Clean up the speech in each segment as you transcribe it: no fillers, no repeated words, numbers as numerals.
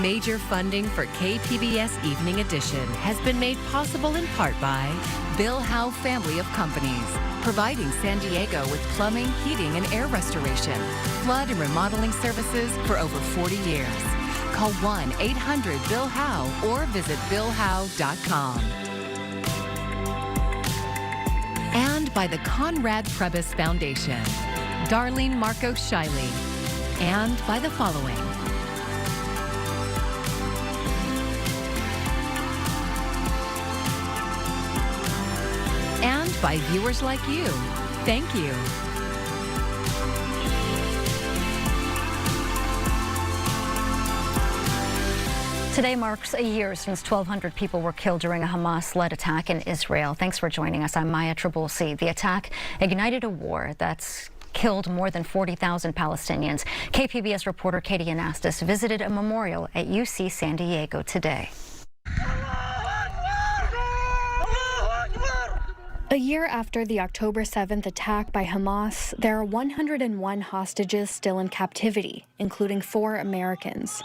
Major funding for KPBS Evening Edition has been made possible in part by Bill Howe Family of Companies, providing San Diego with plumbing, heating, and air restoration, flood and remodeling services for over 40 years. Call 1-800-BILL-HOWE or visit billhowe.com. And by the Conrad Prebys Foundation, Darlene Marcos Shiley, and by the following. And by viewers like you. Thank you. Today marks a year since 1,200 people were killed during a Hamas-led attack in Israel. Thanks for joining us. I'm Maya Trabulsi. The attack ignited a war that's killed more than 40,000 Palestinians. KPBS reporter Katie Anastas visited a memorial at UC San Diego today. A year after the October 7th attack by Hamas, there are 101 hostages still in captivity, including 4 Americans.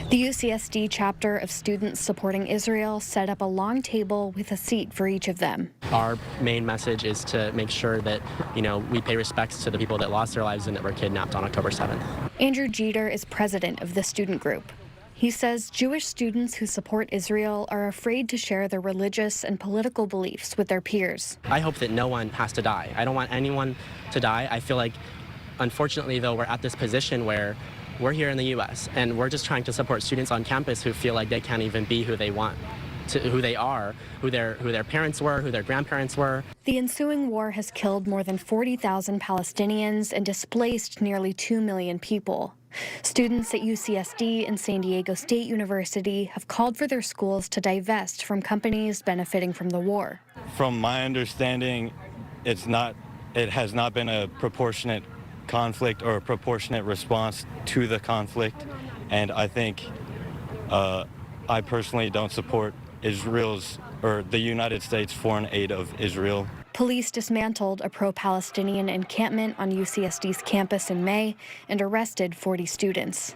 The UCSD chapter of Students Supporting Israel set up a long table with a seat for each of them. Our main message is to make sure that, we pay respects to the people that lost their lives and that were kidnapped on October 7th. Andrew Jeter is president of the student group. He says Jewish students who support Israel are afraid to share their religious and political beliefs with their peers. I hope that no one has to die. I don't want anyone to die. I feel like, unfortunately, though, we're at this position where we're here in the U.S. and we're just trying to support students on campus who feel like they can't even be who they want, who they are, who their parents were, who their grandparents were. The ensuing war has killed more than 40,000 Palestinians and displaced nearly 2 million people. Students at UCSD and San Diego State University have called for their schools to divest from companies benefiting from the war. From my understanding, it has not been a proportionate conflict or a proportionate response to the conflict, and I think I personally don't support Israel's or the United States foreign aid of Israel. Police dismantled a pro-Palestinian encampment on UCSD's campus in May and arrested 40 students.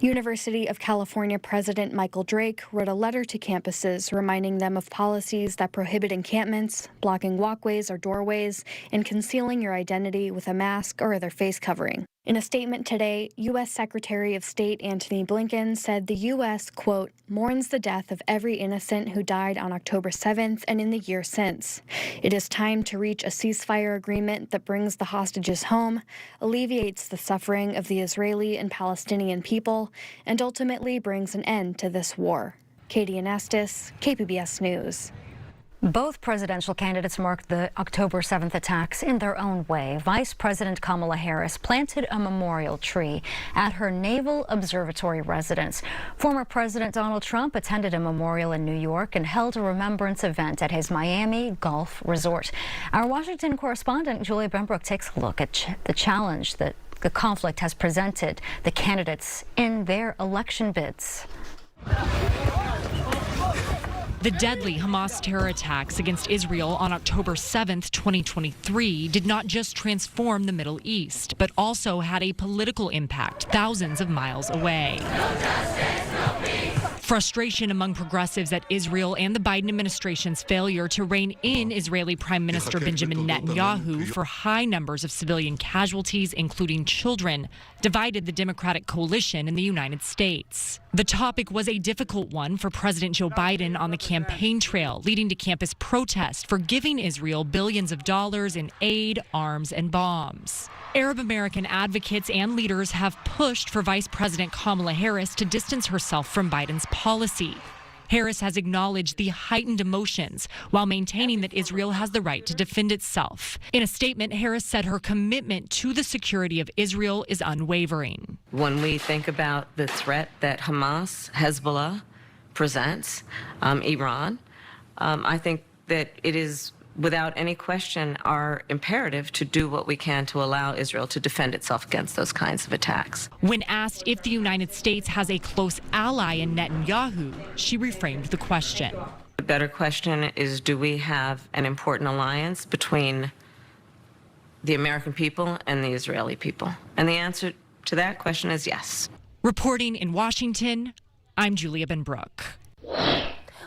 University of California President Michael Drake wrote a letter to campuses reminding them of policies that prohibit encampments, blocking walkways or doorways, and concealing your identity with a mask or other face covering. In a statement today, U.S. Secretary of State Antony Blinken said the U.S., quote, mourns the death of every innocent who died on October 7th and in the year since. It is time to reach a ceasefire agreement that brings the hostages home, alleviates the suffering of the Israeli and Palestinian people, and ultimately brings an end to this war. Katie Anastas, KPBS News. Both presidential candidates marked the October 7th attacks in their own way. Vice President Kamala Harris planted a memorial tree at her Naval Observatory residence. Former President Donald Trump attended a memorial in New York and held a remembrance event at his Miami Golf Resort. Our Washington correspondent Julia Benbrook takes a look at the challenge that the conflict has presented the candidates in their election bids. The deadly Hamas terror attacks against Israel on October 7th, 2023 did not just transform the Middle East, but also had a political impact thousands of miles away. Frustration among progressives at Israel and the Biden administration's failure to rein in Israeli Prime Minister Benjamin Netanyahu for high numbers of civilian casualties, including children, divided the Democratic coalition in the United States. The topic was a difficult one for President Joe Biden on the campaign trail, leading to campus protests for giving Israel billions of dollars in aid, arms, and bombs. Arab American advocates and leaders have pushed for Vice President Kamala Harris to distance herself from Biden's policy. Harris has acknowledged the heightened emotions while maintaining that Israel has the right to defend itself. In a statement, Harris said her commitment to the security of Israel is unwavering. When we think about the threat that Hamas, Hezbollah presents, Iran, I think that it is without any question our imperative to do what we can to allow Israel to defend itself against those kinds of attacks. When asked if the United States has a close ally in Netanyahu, she reframed the question. The better question is, do we have an important alliance between the American people and the Israeli people? And the answer to that question is yes. Reporting in Washington, I'm Julia Benbrook.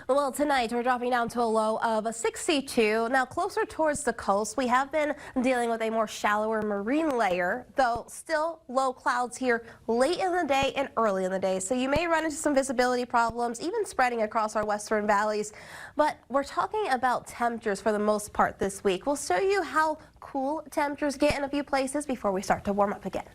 Well, tonight we're dropping down to a low of 62. Now closer towards the coast, we have been dealing with a more shallower marine layer, though still low clouds here late in the day and early in the day. So you may run into some visibility problems, even spreading across our western valleys. But we're talking about temperatures for the most part this week. We'll show you how cool temperatures get in a few places before we start to warm up again.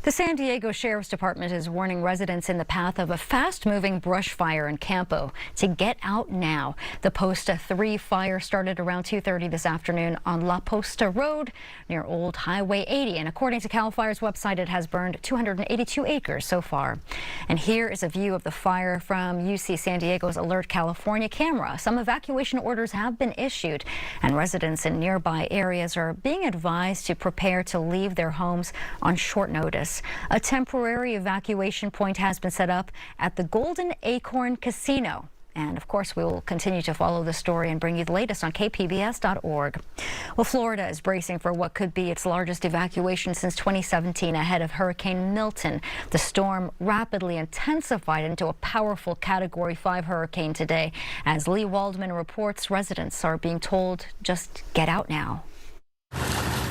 The San Diego Sheriff's Department is warning residents in the path of a fast-moving brush fire in Campo to get out now. The Posta 3 fire started around 2:30 this afternoon on La Posta Road near Old Highway 80. And according to CAL FIRE's website, it has burned 282 acres so far. And here is a view of the fire from UC San Diego's Alert California camera. Some evacuation orders have been issued, and residents in nearby areas are being advised to prepare to leave their homes on short notice. A temporary evacuation point has been set up at the Golden Acorn Casino. And of course, we will continue to follow the story and bring you the latest on kpbs.org. Well, Florida is bracing for what could be its largest evacuation since 2017 ahead of Hurricane Milton. The storm rapidly intensified into a powerful Category 5 hurricane today. As Lee Waldman reports, residents are being told just get out now.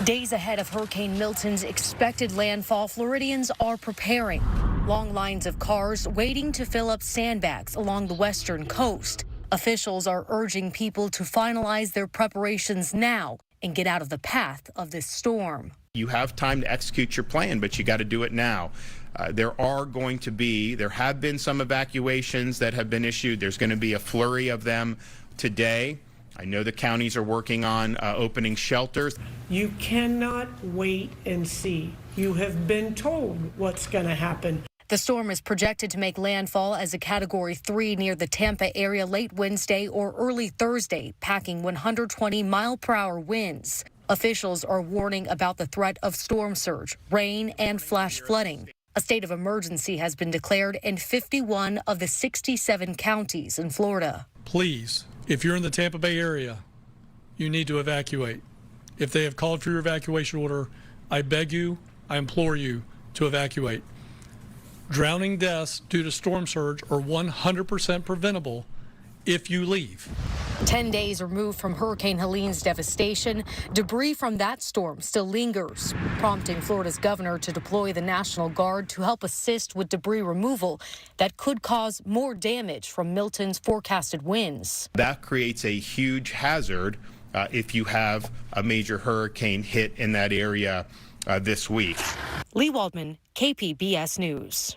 Days ahead of Hurricane Milton's expected landfall, Floridians are preparing. Long lines of cars waiting to fill up sandbags along the western coast. Officials are urging people to finalize their preparations now and get out of the path of this storm. You have time to execute your plan, but you got to do it now. There have been some evacuations that have been issued. There's going to be a flurry of them today. I know the counties are working on opening shelters. You cannot wait and see. You have been told what's going to happen. The storm is projected to make landfall as a Category 3 near the Tampa area late Wednesday or early Thursday, packing 120-mile-per-hour winds. Officials are warning about the threat of storm surge, rain, and flash flooding. A state of emergency has been declared in 51 of the 67 counties in Florida. Please, if you're in the Tampa Bay area, you need to evacuate. If they have called for your evacuation order, I beg you, I implore you to evacuate. Drowning deaths due to storm surge are 100% preventable if you leave. 10 days removed from Hurricane Helene's devastation, debris from that storm still lingers, prompting Florida's governor to deploy the National Guard to help assist with debris removal that could cause more damage from Milton's forecasted winds. That creates a huge hazard if you have a major hurricane hit in that area this week. Lee Waldman, KPBS News.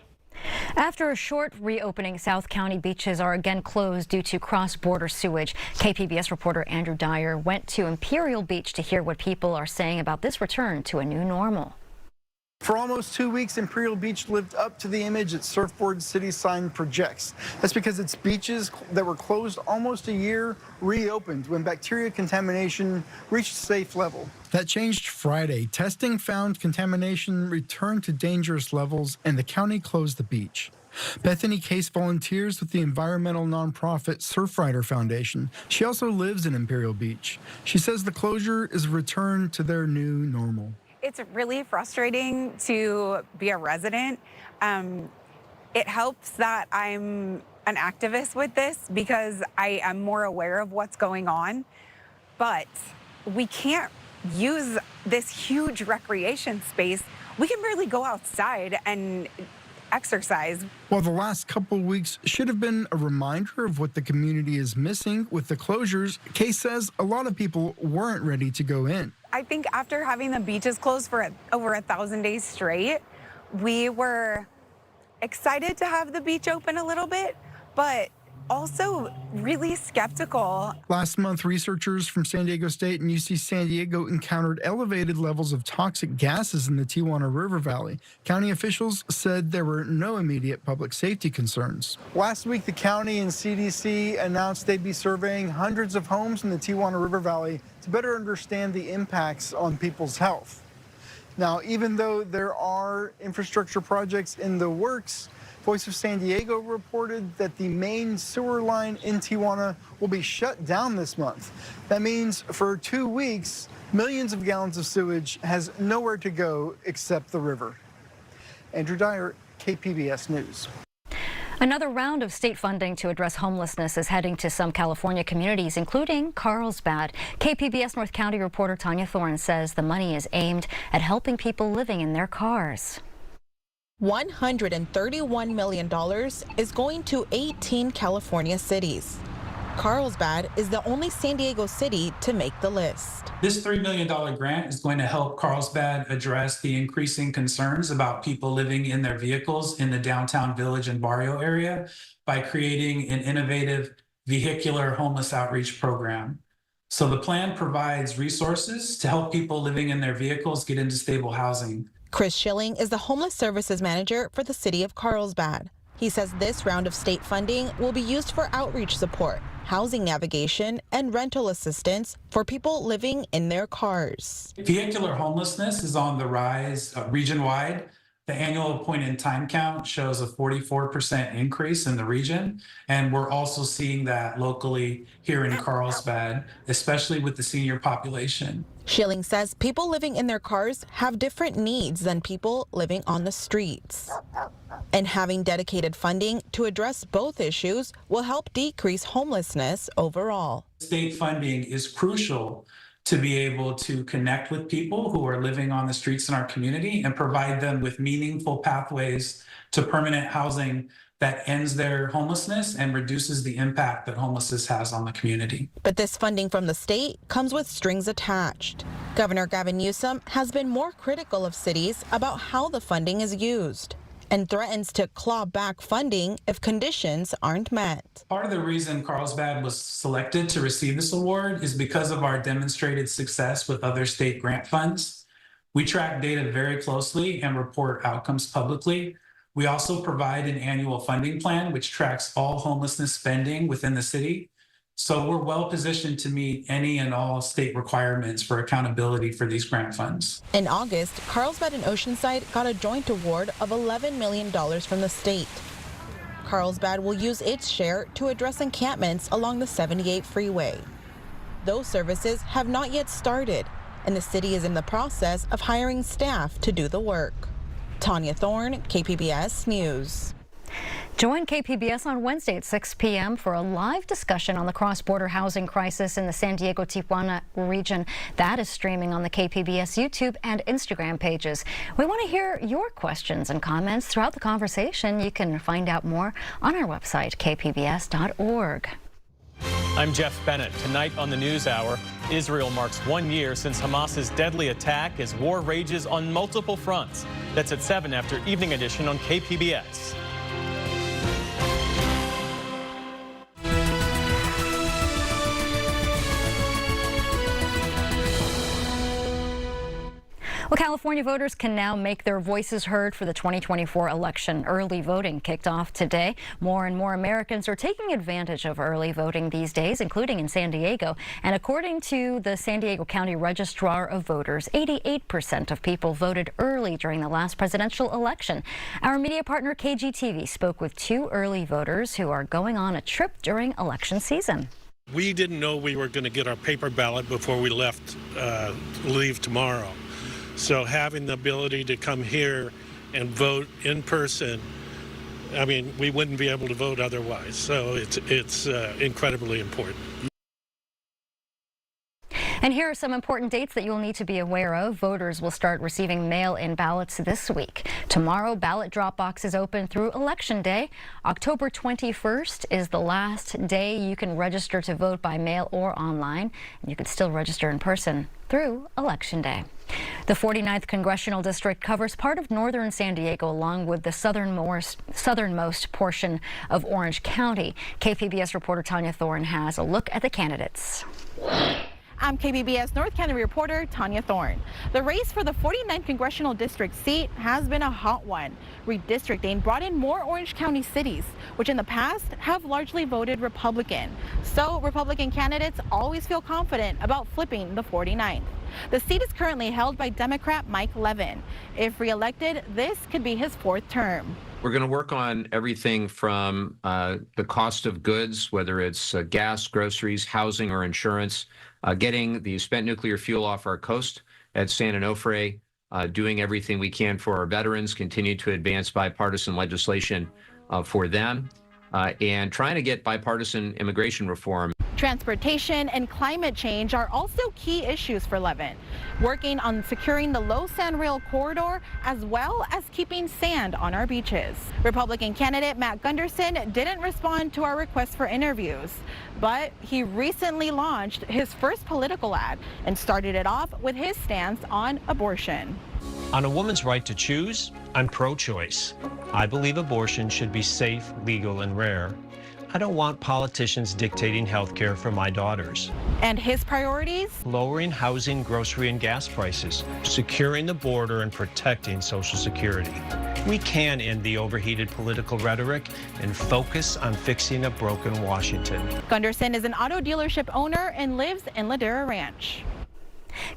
After a short reopening, South County beaches are again closed due to cross-border sewage. KPBS reporter Andrew Dyer went to Imperial Beach to hear what people are saying about this return to a new normal. For almost 2 weeks, Imperial Beach lived up to the image its Surfboard City sign projects. That's because its beaches that were closed almost a year reopened when bacteria contamination reached a safe level. That changed Friday. Testing found contamination returned to dangerous levels, and the county closed the beach. Bethany Case volunteers with the environmental nonprofit Surfrider Foundation. She also lives in Imperial Beach. She says the closure is a return to their new normal. It's really frustrating to be a resident. It helps that I'm an activist with this because I am more aware of what's going on, but we can't use this huge recreation space. We can barely go outside and exercise. While the last couple weeks should have been a reminder of what the community is missing with the closures, Case says a lot of people weren't ready to go in. I think after having the beaches closed for over 1,000 days straight, we were excited to have the beach open a little bit, but also really skeptical. Last month, researchers from San Diego State and UC San Diego encountered elevated levels of toxic gases in the Tijuana River Valley. County officials said there were no immediate public safety concerns. Last week, the county and CDC announced they'd be surveying hundreds of homes in the Tijuana River Valley to better understand the impacts on people's health. Now, even though there are infrastructure projects in the works, Voice of San Diego reported that the main sewer line in Tijuana will be shut down this month. That means for 2 weeks, millions of gallons of sewage has nowhere to go except the river. Andrew Dyer, KPBS News. Another round of state funding to address homelessness is heading to some California communities, including Carlsbad. KPBS North County reporter Tanya Thorne says the money is aimed at helping people living in their cars. $131 million is going to 18 California cities. Carlsbad is the only San Diego city to make the list. This $3 million grant is going to help Carlsbad address the increasing concerns about people living in their vehicles in the downtown Village and Barrio area by creating an innovative vehicular homeless outreach program. So the plan provides resources to help people living in their vehicles get into stable housing. Chris Schilling is the homeless services manager for the city of Carlsbad. He says this round of state funding will be used for outreach support, housing navigation, and rental assistance for people living in their cars. Vehicular homelessness is on the rise region-wide. The annual point-in-time count shows a 44% increase in the region, and we're also seeing that locally here in Carlsbad, especially with the senior population. Schilling says people living in their cars have different needs than people living on the streets. And having dedicated funding to address both issues will help decrease homelessness overall. State funding is crucial to be able to connect with people who are living on the streets in our community and provide them with meaningful pathways to permanent housing that ends their homelessness and reduces the impact that homelessness has on the community. But this funding from the state comes with strings attached. Governor Gavin Newsom has been more critical of cities about how the funding is used and threatens to claw back funding if conditions aren't met. Part of the reason Carlsbad was selected to receive this award is because of our demonstrated success with other state grant funds. We track data very closely and report outcomes publicly. We also provide an annual funding plan which tracks all homelessness spending within the city. So we're well positioned to meet any and all state requirements for accountability for these grant funds. In August, Carlsbad and Oceanside got a joint award of $11 million from the state. Carlsbad will use its share to address encampments along the 78 freeway. Those services have not yet started, and the city is in the process of hiring staff to do the work. Tanya Thorne, KPBS News. Join KPBS on Wednesday at 6 p.m. for a live discussion on the cross-border housing crisis in the San Diego-Tijuana region. That is streaming on the KPBS YouTube and Instagram pages. We want to hear your questions and comments throughout the conversation. You can find out more on our website, kpbs.org. I'm Jeff Bennett. Tonight on the NewsHour, Israel marks 1 year since Hamas's deadly attack as war rages on multiple fronts. That's at 7 after Evening Edition on KPBS. Well, California voters can now make their voices heard for the 2024 election. Early voting kicked off today. More and more Americans are taking advantage of early voting these days, including in San Diego. And according to the San Diego County Registrar of Voters, 88% of people voted early during the last presidential election. Our media partner KGTV spoke with two early voters who are going on a trip during election season. We didn't know we were going to get our paper ballot before we leave tomorrow. So having the ability to come here and vote in person, I mean, we wouldn't be able to vote otherwise. So it's incredibly important. And here are some important dates that you'll need to be aware of. Voters will start receiving mail-in ballots this week. Tomorrow, ballot drop boxes open through Election Day. October 21st is the last day you can register to vote by mail or online. And you can still register in person through Election Day. The 49th Congressional District covers part of northern San Diego along with the southernmost portion of Orange County. KPBS reporter Tanya Thorne has a look at the candidates. I'm KPBS North County reporter Tanya Thorne. The race for the 49th Congressional District seat has been a hot one. Redistricting brought in more Orange County cities, which in the past have largely voted Republican. So Republican candidates always feel confident about flipping the 49th. The seat is currently held by Democrat Mike Levin. If reelected, this could be his fourth term. We're going to work on everything from the cost of goods, whether it's gas, groceries, housing, or insurance, getting the spent nuclear fuel off our coast at San Onofre, doing everything we can for our veterans, continue to advance bipartisan legislation for them, and trying to get bipartisan immigration reform. Transportation and climate change are also key issues for Levin, working on securing the low sand rail corridor as well as keeping sand on our beaches. Republican candidate Matt Gunderson didn't respond to our request for interviews, but he recently launched his first political ad and started it off with his stance on abortion. On a woman's right to choose, I'm pro-choice. I believe abortion should be safe, legal, and rare. I don't want politicians dictating health care for my daughters. And his priorities? Lowering housing, grocery, and gas prices, securing the border, and protecting Social Security. We can end the overheated political rhetoric and focus on fixing a broken Washington. Gunderson is an auto dealership owner and lives in Ladera Ranch.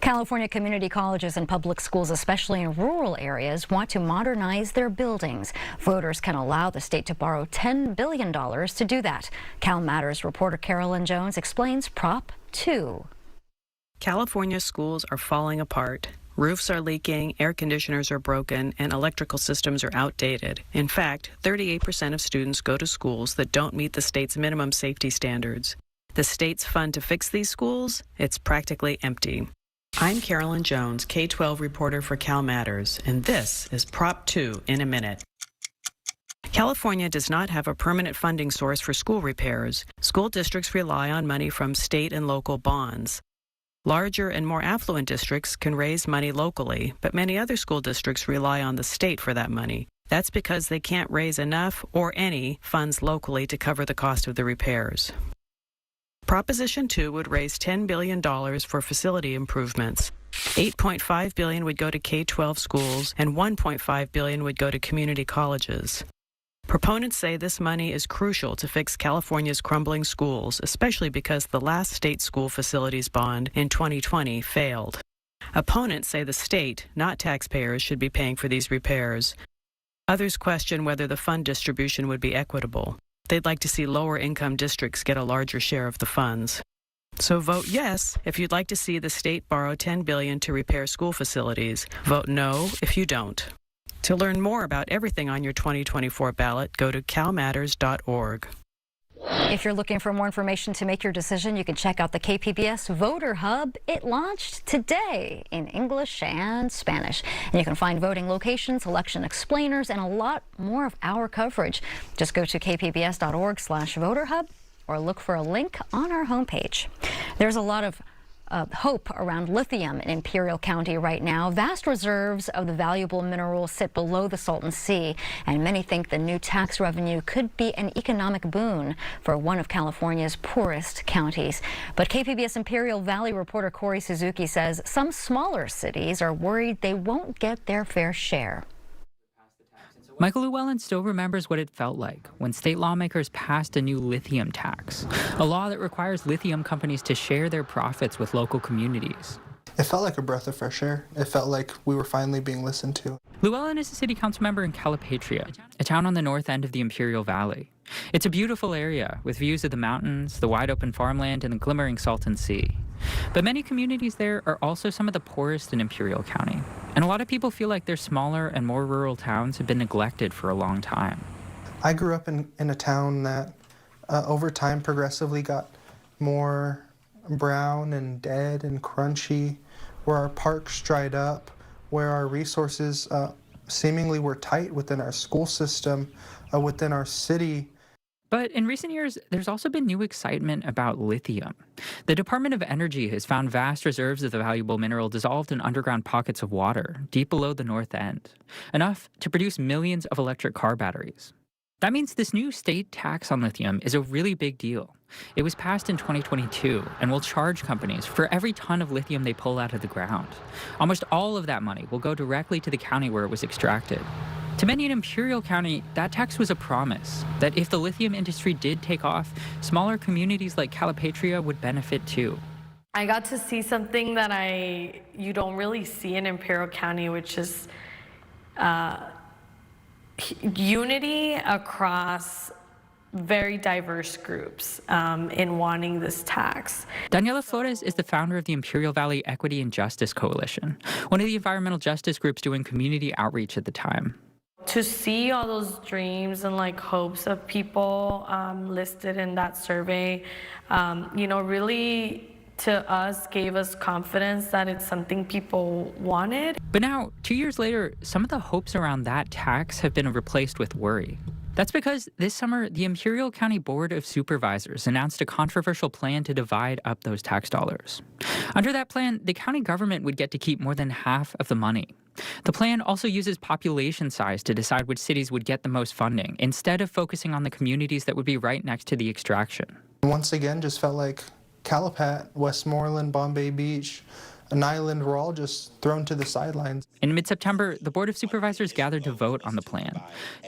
California community colleges and public schools, especially in rural areas, want to modernize their buildings. Voters can allow the state to borrow $10 billion to do that. Cal Matters reporter Carolyn Jones explains Prop 2. California schools are falling apart. Roofs are leaking, air conditioners are broken, and electrical systems are outdated. In fact, 38% of students go to schools that don't meet the state's minimum safety standards. The state's fund to fix these schools, it's practically empty. I'm Carolyn Jones, K-12 reporter for Cal Matters, and this is Prop 2 in a minute. California does not have a permanent funding source for school repairs. School districts rely on money from state and local bonds. Larger and more affluent districts can raise money locally, but many other school districts rely on the state for that money. That's because they can't raise enough or any funds locally to cover the cost of the repairs. Proposition 2 would raise $10 billion for facility improvements. $8.5 billion would go to K-12 schools, and $1.5 billion would go to community colleges. Proponents say this money is crucial to fix California's crumbling schools, especially because the last state school facilities bond in 2020 failed. Opponents say the state, not taxpayers, should be paying for these repairs. Others question whether the fund distribution would be equitable. They'd like to see lower-income districts get a larger share of the funds. So vote yes if you'd like to see the state borrow $10 billion to repair school facilities. Vote no if you don't. To learn more about everything on your 2024 ballot, go to calmatters.org. If you're looking for more information to make your decision, you can check out the KPBS Voter Hub. It launched today in English and Spanish. And you can find voting locations, election explainers, and a lot more of our coverage. Just go to kpbs.org/voterhub or look for a link on our homepage. There's a lot of hope around lithium in Imperial County right now. Vast reserves of the valuable mineral sit below the Salton Sea, and many think the new tax revenue could be an economic boon for one of California's poorest counties. But KPBS Imperial Valley reporter Corey Suzuki says some smaller cities are worried they won't get their fair share. Michael Llewellyn still remembers what it felt like when state lawmakers passed a new lithium tax, a law that requires lithium companies to share their profits with local communities. It felt like a breath of fresh air. It felt like we were finally being listened to. Llewellyn is a city council member in Calipatria, a town on the north end of the Imperial Valley. It's a beautiful area with views of the mountains, the wide open farmland, and the glimmering Salton Sea. But many communities there are also some of the poorest in Imperial County. And a lot of people feel like their smaller and more rural towns have been neglected for a long time. I grew up in a town that over time progressively got more brown and dead and crunchy, where our parks dried up, where our resources seemingly were tight within our school system, within our city. But in recent years, there's also been new excitement about lithium. The Department of Energy has found vast reserves of the valuable mineral dissolved in underground pockets of water deep below the north end, enough to produce millions of electric car batteries. That means this new state tax on lithium is a really big deal. It was passed in 2022 and will charge companies for every ton of lithium they pull out of the ground. Almost all of that money will go directly to the county where it was extracted. To many in Imperial County, that tax was a promise that if the lithium industry did take off, smaller communities like Calipatria would benefit too. I got to see something that you don't really see in Imperial County, which is unity across very diverse groups in wanting this tax. Daniela Flores is the founder of the Imperial Valley Equity and Justice Coalition, one of the environmental justice groups doing community outreach at the time. to see all those dreams and like hopes of people listed in that survey, really to us gave us confidence that it's something people wanted. But now, 2 years later, some of the hopes around that tax have been replaced with worry. That's because this summer, the Imperial County Board of Supervisors announced a controversial plan to divide up those tax dollars. Under that plan, the county government would get to keep more than half of the money. The plan also uses population size to decide which cities would get the most funding, instead of focusing on the communities that would be right next to the extraction. Once again, just felt like Calapat, Westmoreland, Bombay Beach, an island were all just thrown to the sidelines. In mid-September, the Board of Supervisors gathered to vote on the plan.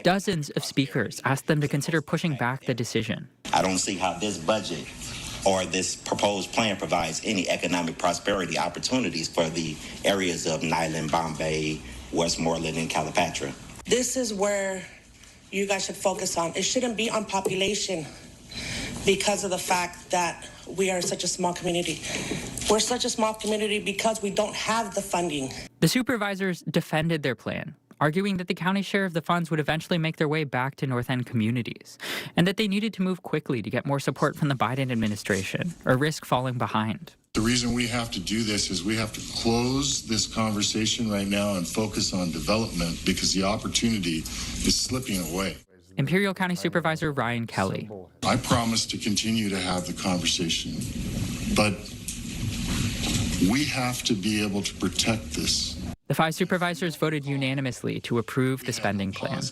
Dozens of speakers asked them to consider pushing back the decision. I don't see how this budget or this proposed plan provides any economic prosperity opportunities for the areas of Nyland, Bombay, Westmoreland, and Calipatra. This is where you guys should focus on. It shouldn't be on population because of the fact that we are such a small community. We're such a small community because we don't have the funding. The supervisors defended their plan, arguing that the county share of the funds would eventually make their way back to North End communities, and that they needed to move quickly to get more support from the Biden administration, or risk falling behind. The reason we have to do this is we have to close this conversation right now and focus on development because the opportunity is slipping away. Imperial County Supervisor Ryan Kelly. I promise to continue to have the conversation, but we have to be able to protect this. The 5 supervisors voted unanimously to approve the spending plan.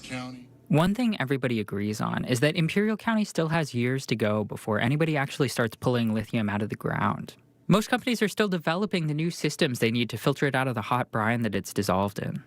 One thing everybody agrees on is that Imperial County still has years to go before anybody actually starts pulling lithium out of the ground. Most companies are still developing the new systems they need to filter it out of the hot brine that it's dissolved in.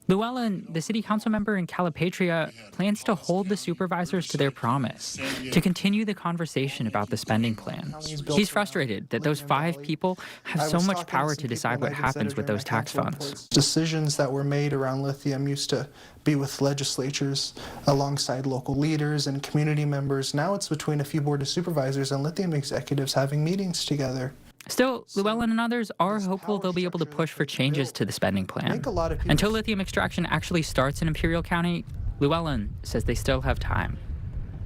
Llewellyn, the city council member in Calipatria, plans to hold the supervisors to their promise, to continue the conversation about the spending plan. He's frustrated that those 5 people have so much power to decide what happens with those tax funds. Decisions that were made around lithium used to be with legislatures alongside local leaders and community members. Now it's between a few board of supervisors and lithium executives having meetings together. Still, Llewellyn and others are hopeful they'll be able to push for changes to the spending plan. Until lithium extraction actually starts in Imperial County, Llewellyn says they still have time.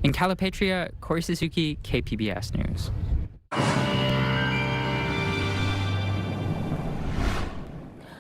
In Calipatria, Corey Suzuki, KPBS News.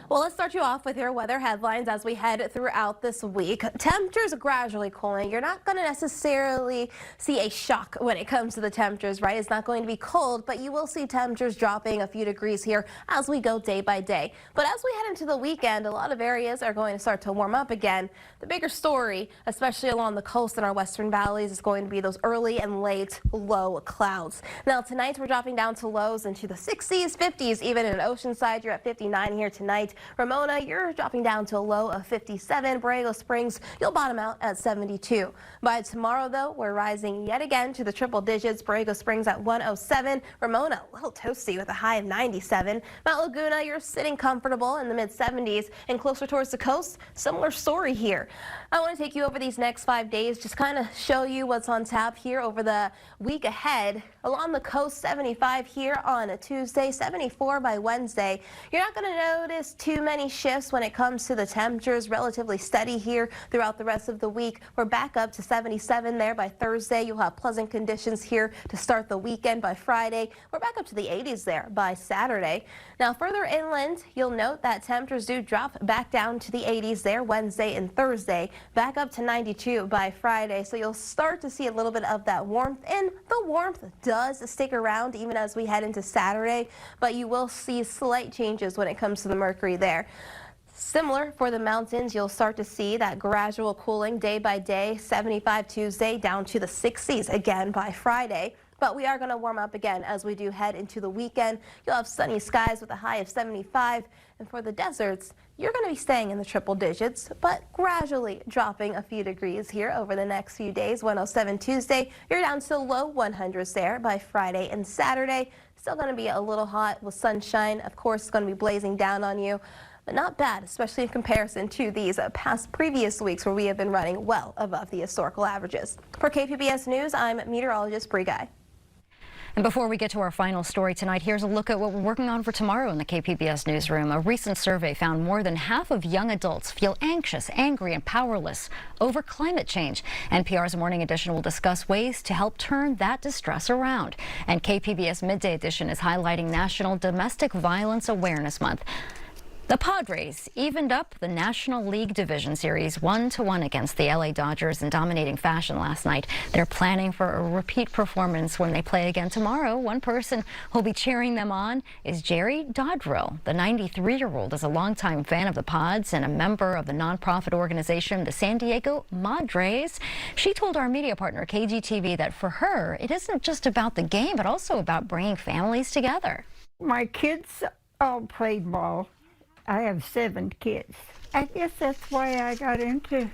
Well, let's start you off with your weather headlines as we head throughout this week. Temperatures gradually cooling. You're not going to necessarily see a shock when it comes to the temperatures, right? It's not going to be cold, but you will see temperatures dropping a few degrees here as we go day by day. But as we head into the weekend, a lot of areas are going to start to warm up again. The bigger story, especially along the coast in our western valleys, is going to be those early and late low clouds. Now, tonight we're dropping down to lows into the 60s, 50s, even in Oceanside. You're at 59 here tonight. Ramona, you're dropping down to a low of 57. Borrego Springs, you'll bottom out at 72. By tomorrow, though, we're rising yet again to the triple digits. Borrego Springs at 107. Ramona, a little toasty with a high of 97. Mount Laguna, you're sitting comfortable in the mid-70s. And closer towards the coast, similar story here. I want to take you over these next 5 days, just kind of show you what's on tap here over the week ahead. Along the coast, 75 here on a Tuesday, 74 by Wednesday. You're not going to notice too many shifts when it comes to the temperatures. Relatively steady here throughout the rest of the week. We're back up to 77 there by Thursday. You'll have pleasant conditions here to start the weekend by Friday. We're back up to the 80s there by Saturday. Now further inland, you'll note that temperatures do drop back down to the 80s there Wednesday and Thursday. Back up to 92 by Friday. So you'll start to see a little bit of that warmth, and the warmth does stick around even as we head into Saturday, but you will see slight changes when it comes to the mercury there. Similar for the mountains, you'll start to see that gradual cooling day by day, 75 Tuesday down to the 60s again by Friday. But we are going to warm up again as we do head into the weekend. You'll have sunny skies with a high of 75. And for the deserts, you're going to be staying in the triple digits, but gradually dropping a few degrees here over the next few days. 107 Tuesday, you're down to low 100s there by Friday and Saturday. Still going to be a little hot with sunshine. Of course, it's going to be blazing down on you. But not bad, especially in comparison to these previous weeks where we have been running well above the historical averages. For KPBS News, I'm meteorologist Bree Guy. And before we get to our final story tonight, here's a look at what we're working on for tomorrow in the KPBS newsroom. A recent survey found more than half of young adults feel anxious, angry, and powerless over climate change. NPR's Morning Edition will discuss ways to help turn that distress around. And KPBS Midday Edition is highlighting National Domestic Violence Awareness Month. The Padres evened up the National League Division Series 1-1 against the LA Dodgers in dominating fashion last night. They're planning for a repeat performance when they play again tomorrow. One person who'll be cheering them on is Jerry Dodrill. The 93-year-old is a longtime fan of the Pods and a member of the nonprofit organization, the San Diego Madres. She told our media partner, KGTV, that for her, it isn't just about the game, but also about bringing families together. My kids all played ball. I have 7 kids. I guess that's why I got into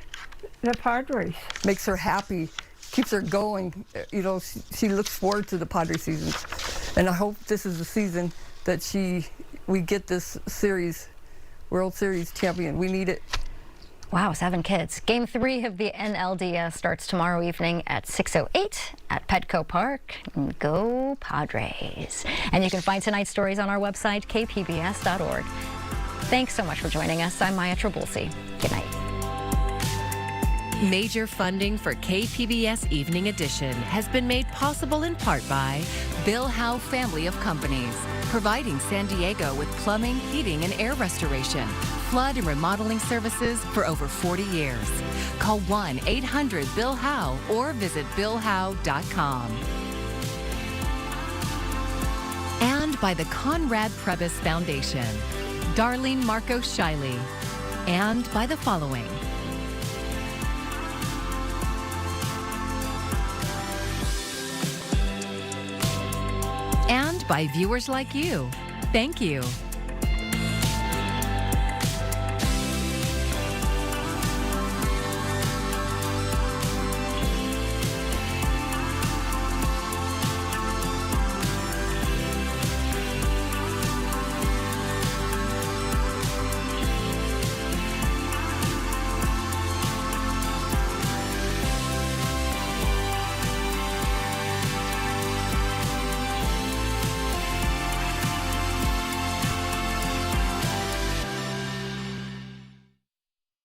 the Padres. Makes her happy, keeps her going. You know, she looks forward to the Padres season. And I hope this is the season that we get this series, World Series champion. We need it. Wow, 7 kids. Game 3 of the NLDS starts tomorrow evening at 6:08 at Petco Park. Go Padres. And you can find tonight's stories on our website, kpbs.org. Thanks so much for joining us. I'm Maya Trabulsi. Good night. Major funding for KPBS Evening Edition has been made possible in part by Bill Howe Family of Companies, providing San Diego with plumbing, heating, and air restoration, flood and remodeling services for over 40 years. Call 1-800-BILL-HOWE or visit billhowe.com. And by the Conrad Prebys Foundation, Darlene Marco Shiley, and by the following. And by viewers like you. Thank you.